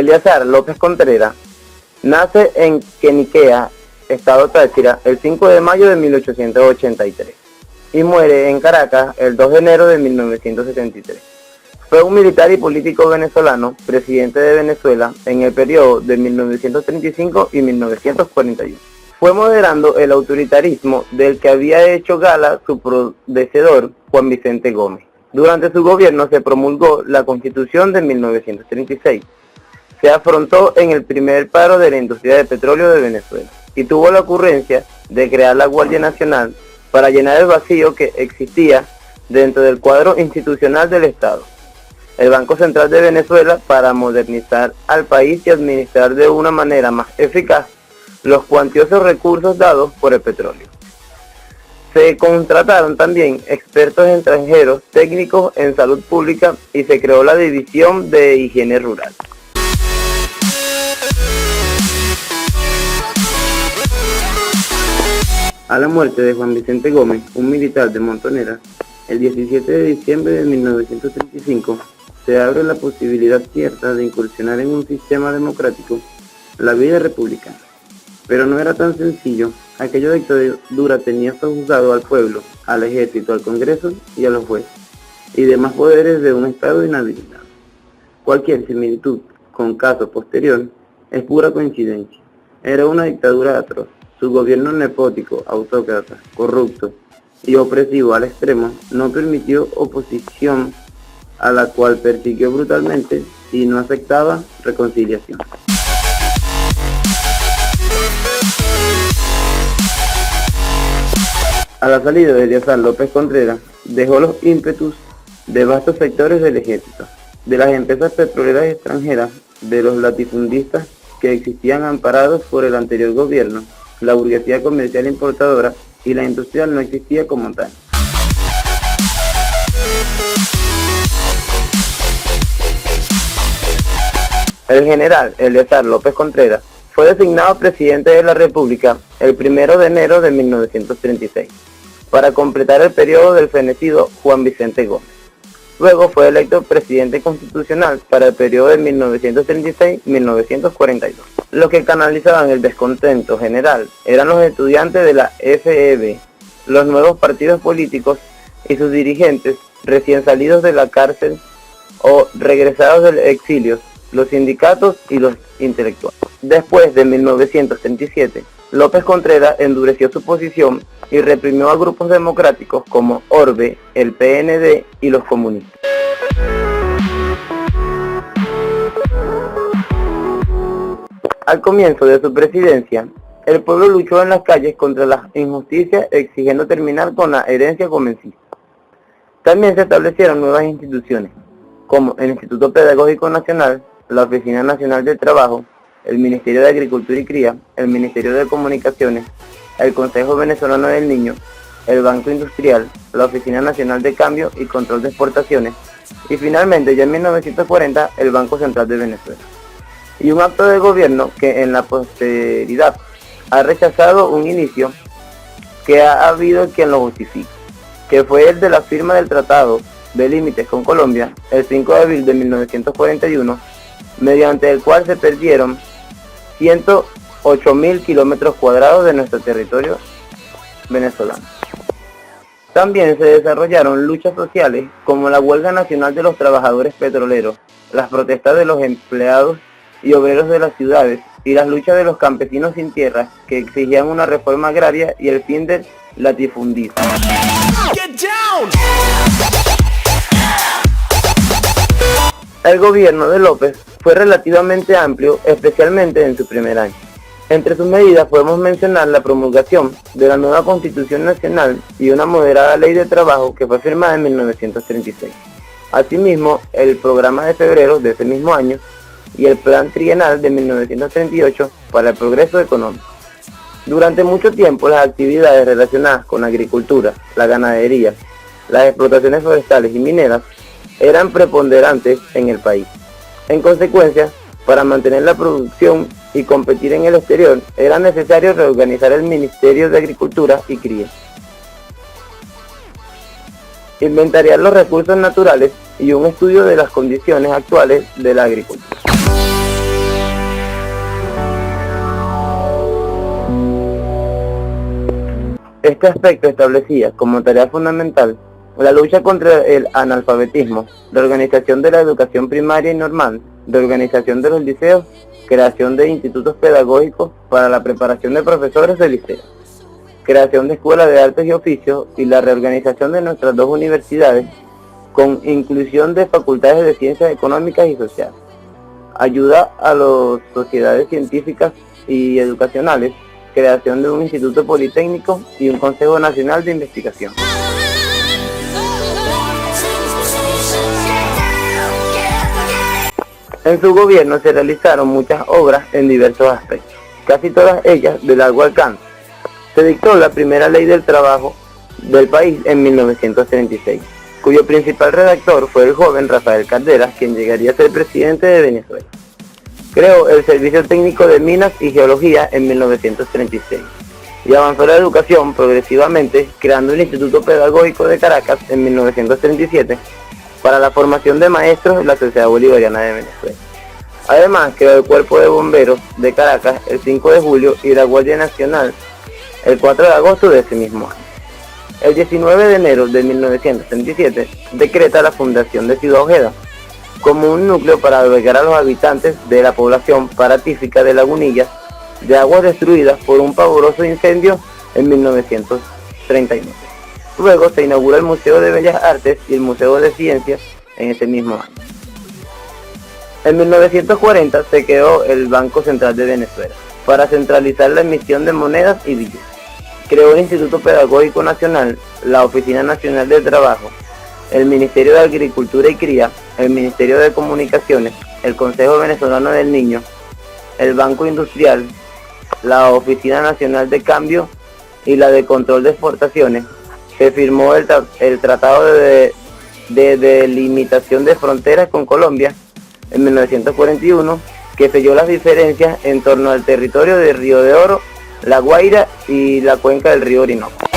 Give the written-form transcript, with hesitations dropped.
Eleazar López Contreras nace en Queniquea, estado Táchira, el 5 de mayo de 1883 y muere en Caracas el 2 de enero de 1973. Fue un militar y político venezolano, presidente de Venezuela en el periodo de 1935 y 1941. Fue moderando el autoritarismo del que había hecho gala su predecesor Juan Vicente Gómez. Durante su gobierno se promulgó la Constitución de 1936. Se afrontó en el primer paro de la industria de petróleo de Venezuela y tuvo la ocurrencia de crear la Guardia Nacional para llenar el vacío que existía dentro del cuadro institucional del Estado. El Banco Central de Venezuela para modernizar al país y administrar de una manera más eficaz los cuantiosos recursos dados por el petróleo. Se contrataron también expertos extranjeros, técnicos en salud pública y se creó la División de Higiene Rural. A la muerte de Juan Vicente Gómez, un militar de Montonera, el 17 de diciembre de 1935, se abre la posibilidad cierta de incursionar en un sistema democrático, la vida republicana. Pero no era tan sencillo. Aquella dictadura tenía sojuzgado al pueblo, al ejército, al Congreso y a los jueces, y demás poderes de un Estado inhabilitado. Cualquier similitud con caso posterior es pura coincidencia. Era una dictadura atroz. Su gobierno nepótico, autócrata, corrupto y opresivo al extremo no permitió oposición, a la cual persiguió brutalmente y no aceptaba reconciliación. A la salida de Eleazar López Contreras, dejó los ímpetus de vastos sectores del ejército, de las empresas petroleras extranjeras, de los latifundistas que existían amparados por el anterior gobierno. La burguesía comercial importadora y la industrial no existía como tal. El general Eleazar López Contreras fue designado presidente de la República el 1 de enero de 1936, para completar el periodo del fenecido Juan Vicente Gómez. Luego fue electo presidente constitucional para el periodo de 1936-1942. Los que canalizaban el descontento general eran los estudiantes de la FEB, los nuevos partidos políticos y sus dirigentes recién salidos de la cárcel o regresados del exilio, los sindicatos y los intelectuales. Después de 1937, López Contreras endureció su posición y reprimió a grupos democráticos como Orbe, el PND y los comunistas. Al comienzo de su presidencia, el pueblo luchó en las calles contra las injusticias exigiendo terminar con la herencia comencista. También se establecieron nuevas instituciones, como el Instituto Pedagógico Nacional, la Oficina Nacional del Trabajo, el Ministerio de Agricultura y Cría, el Ministerio de Comunicaciones, el Consejo Venezolano del Niño, el Banco Industrial, la Oficina Nacional de Cambio y Control de Exportaciones, y finalmente ya en 1940 el Banco Central de Venezuela. Y un acto de gobierno que en la posteridad ha rechazado un inicio que ha habido quien lo justifique, que fue el de la firma del Tratado de Límites con Colombia el 5 de abril de 1941, mediante el cual se perdieron 108.000 kilómetros cuadrados de nuestro territorio venezolano. También se desarrollaron luchas sociales como la huelga nacional de los trabajadores petroleros, las protestas de los empleados y obreros de las ciudades y las luchas de los campesinos sin tierras que exigían una reforma agraria y el fin del latifundismo. El gobierno de López fue relativamente amplio, especialmente en su primer año. Entre sus medidas podemos mencionar la promulgación de la nueva Constitución Nacional y una moderada ley de trabajo que fue firmada en 1936. Asimismo, el programa de febrero de ese mismo año y el plan trienal de 1938 para el progreso económico. Durante mucho tiempo las actividades relacionadas con la agricultura, la ganadería, las explotaciones forestales y mineras eran preponderantes en el país. En consecuencia, para mantener la producción y competir en el exterior, era necesario reorganizar el Ministerio de Agricultura y Cría, inventariar los recursos naturales y un estudio de las condiciones actuales de la agricultura. Este aspecto establecía como tarea fundamental la lucha contra el analfabetismo, la organización de la educación primaria y normal, la organización de los liceos, creación de institutos pedagógicos para la preparación de profesores de liceo, creación de escuelas de artes y oficios y la reorganización de nuestras dos universidades con inclusión de facultades de ciencias económicas y sociales, ayuda a las sociedades científicas y educacionales, creación de un instituto politécnico y un Consejo Nacional de Investigación. En su gobierno se realizaron muchas obras en diversos aspectos, casi todas ellas de largo alcance. Se dictó la primera ley del trabajo del país en 1936, cuyo principal redactor fue el joven Rafael Caldera, quien llegaría a ser presidente de Venezuela. Creó el Servicio Técnico de Minas y Geología en 1936 y avanzó la educación progresivamente, creando el Instituto Pedagógico de Caracas en 1937 para la formación de maestros de la Sociedad Bolivariana de Venezuela. Además, creó el Cuerpo de Bomberos de Caracas el 5 de julio y la Guardia Nacional el 4 de agosto de ese mismo año. El 19 de enero de 1937 decreta la fundación de Ciudad Ojeda como un núcleo para albergar a los habitantes de la población paratífica de Lagunillas de aguas destruidas por un pavoroso incendio en 1939. Luego se inaugura el Museo de Bellas Artes y el Museo de Ciencias en ese mismo año. En 1940 se creó el Banco Central de Venezuela para centralizar la emisión de monedas y billetes. Creó el Instituto Pedagógico Nacional, la Oficina Nacional del Trabajo, el Ministerio de Agricultura y Cría, el Ministerio de Comunicaciones, el Consejo Venezolano del Niño, el Banco Industrial, la Oficina Nacional de Cambio y la de Control de Exportaciones. Se firmó el Tratado de Delimitación de Fronteras con Colombia en 1941, que selló las diferencias en torno al territorio de Río de Oro, La Guaira y la cuenca del río Orinoco.